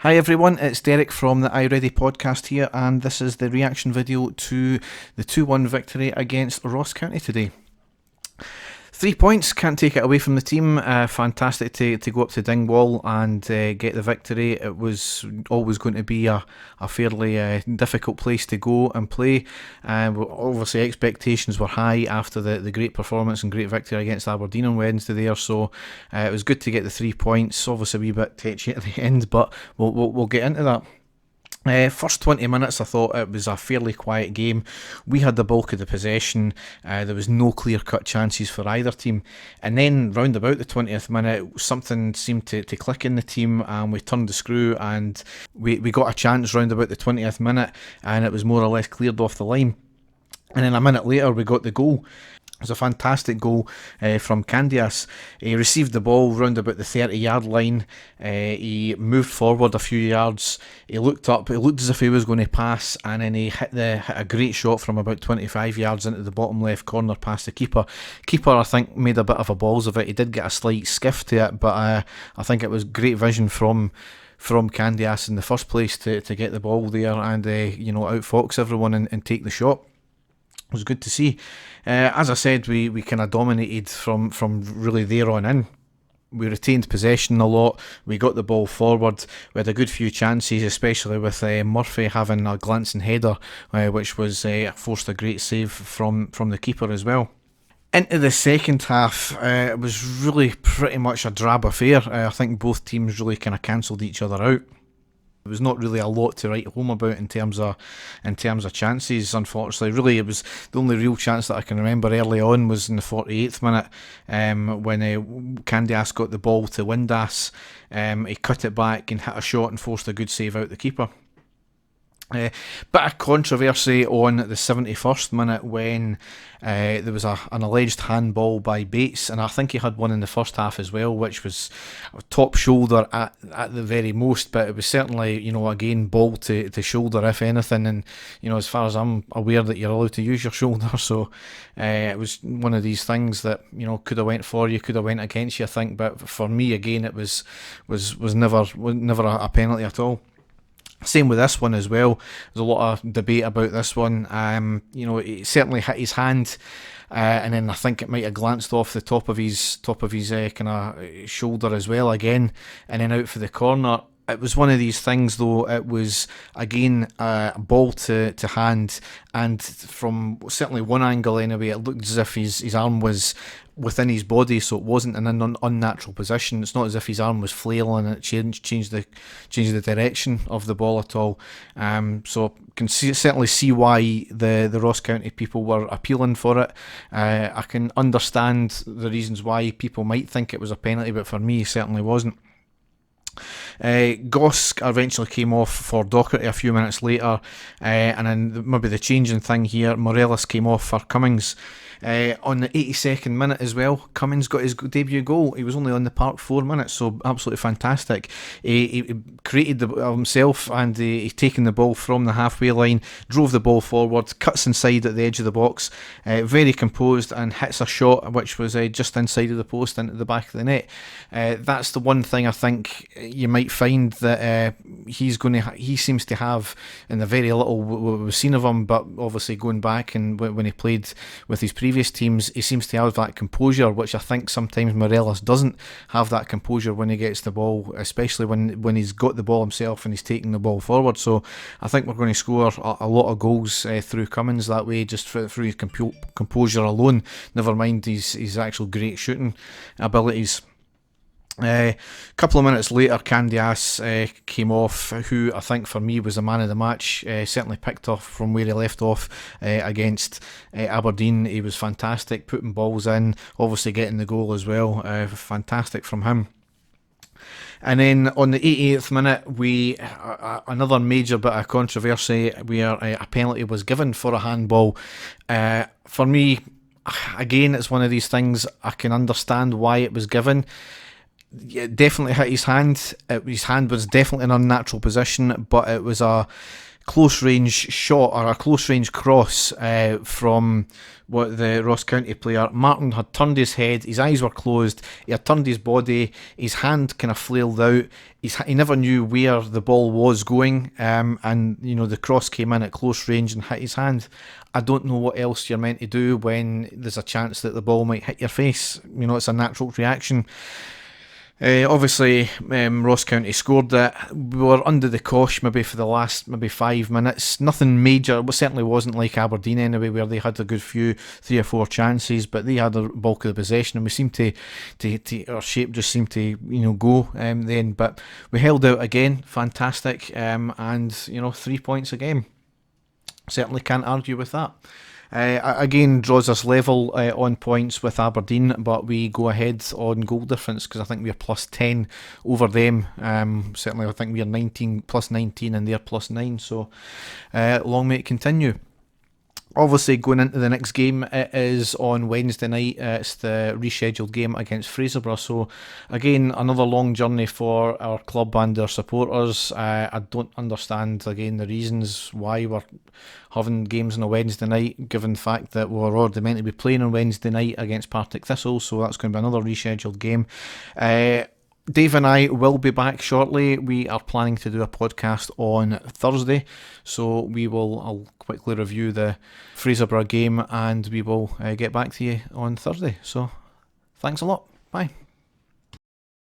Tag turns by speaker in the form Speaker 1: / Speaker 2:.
Speaker 1: Hi everyone, it's Derek from the iReady podcast here, and this is the reaction video to the 2-1 victory against Ross County today. 3 points, can't take it away from the team. Fantastic to go up to Dingwall and get the victory. It was always going to be a fairly difficult place to go and play. Obviously expectations were high after the great performance and great victory against Aberdeen on Wednesday there, so it was good to get the 3 points. Obviously a wee bit tetchy at the end, but we'll get into that. First 20 minutes I thought it was a fairly quiet game. We had the bulk of the possession. There was no clear-cut chances for either team, and then round about the 20th minute something seemed to click in the team, and we turned the screw and we got a chance round about the 20th minute, and it was more or less cleared off the line, and then a minute later we got the goal. It was a fantastic goal from Candias. He received the ball round about the 30-yard line. He moved forward a few yards. He looked up. It looked as if he was going to pass, and then he hit a great shot from about 25 yards into the bottom left corner past the keeper. Keeper, I think, made a bit of a balls of it. He did get a slight skiff to it, but I think it was great vision from Candias in the first place to get the ball there and outfox everyone and take the shot. It was good to see. As I said, we kind of dominated from really there on in. We retained possession a lot. We got the ball forward. We had a good few chances, especially with Murphy having a glancing header, which forced a great save from the keeper as well. Into the second half, it was really pretty much a drab affair. I think both teams really kind of cancelled each other out. There was not really a lot to write home about in terms of chances, unfortunately. Really, it was the only real chance that I can remember early on was in the 48th minute when Candias got the ball to Windass. He cut it back and hit a shot and forced a good save out the keeper. Bit of controversy on the 71st minute when there was an alleged handball by Bates, and I think he had one in the first half as well, which was top shoulder at the very most, but it was certainly, again, ball to shoulder if anything, and as far as I'm aware that you're allowed to use your shoulder, so it was one of these things that could have went for you, could have went against you, I think, but for me again it was never a penalty at all. Same with this one as well. There's a lot of debate about this one. He certainly hit his hand, and then I think it might have glanced off the top of his kind of shoulder as well again, and then out for the corner. It was one of these things though. It was again ball to hand, and from certainly one angle anyway, it looked as if his arm was within his body, so it wasn't in an unnatural position. It's not as if his arm was flailing and it changed the direction of the ball at all. So can certainly see why the Ross County people were appealing for it. I can understand the reasons why people might think it was a penalty, but for me, it certainly wasn't. Goss eventually came off for Docherty a few minutes later, and then maybe the changing thing here, Morelos came off for Cummings. On the 82nd minute as well, Cummings got his debut goal. He was only on the park 4 minutes, so absolutely fantastic. He created himself, and he's taken the ball from the halfway line, drove the ball forward, cuts inside at the edge of the box, very composed, and hits a shot which was just inside of the post into the back of the net. That's the one thing I think you might find that he seems to have in the very little we've seen of him, but obviously going back and when he played with his previous teams, he seems to have that composure, which I think sometimes Morelos doesn't have that composure when he gets the ball, especially when he's got the ball himself and he's taking the ball forward. So I think we're going to score a lot of goals through Cummings that way, just through his composure alone, never mind his actual great shooting abilities. A couple of minutes later, Candias came off, who I think for me was the man of the match. Certainly picked off from where he left off against Aberdeen. He was fantastic, putting balls in, obviously getting the goal as well. Fantastic from him. And then on the 88th minute, another major bit of controversy where a penalty was given for a handball. For me, again, it's one of these things, I can understand why it was given. It definitely hit his hand. His hand was definitely in an unnatural position, but it was a close range shot or a close range cross from what the Ross County player. Martin had turned his head, his eyes were closed, he had turned his body, his hand kind of flailed out, he never knew where the ball was going, and the cross came in at close range and hit his hand. I don't know what else you're meant to do when there's a chance that the ball might hit your face. It's a natural reaction. Obviously, Ross County scored it. We were under the cosh maybe for the last 5 minutes. Nothing major. It certainly wasn't like Aberdeen anyway, where they had a good few 3 or 4 chances, but they had the bulk of the possession, and we seemed to our shape just seemed to go then. But we held out again, fantastic, and 3 points a game. Certainly can't argue with that. Again, draws us level on points with Aberdeen, but we go ahead on goal difference because I think we're plus 10 over them. Certainly I think we're plus 19 and they're plus 9, so long may it continue. Obviously, going into the next game, it is on Wednesday night. It's the rescheduled game against Fraserburgh. So, again, another long journey for our club and our supporters. I don't understand, again, the reasons why we're having games on a Wednesday night, given the fact that we're already meant to be playing on Wednesday night against Partick Thistle. So, that's going to be another rescheduled game. Dave and I will be back shortly. We are planning to do a podcast on Thursday, so I'll quickly review the Fraserburgh game and we will get back to you on Thursday. So thanks a lot. Bye.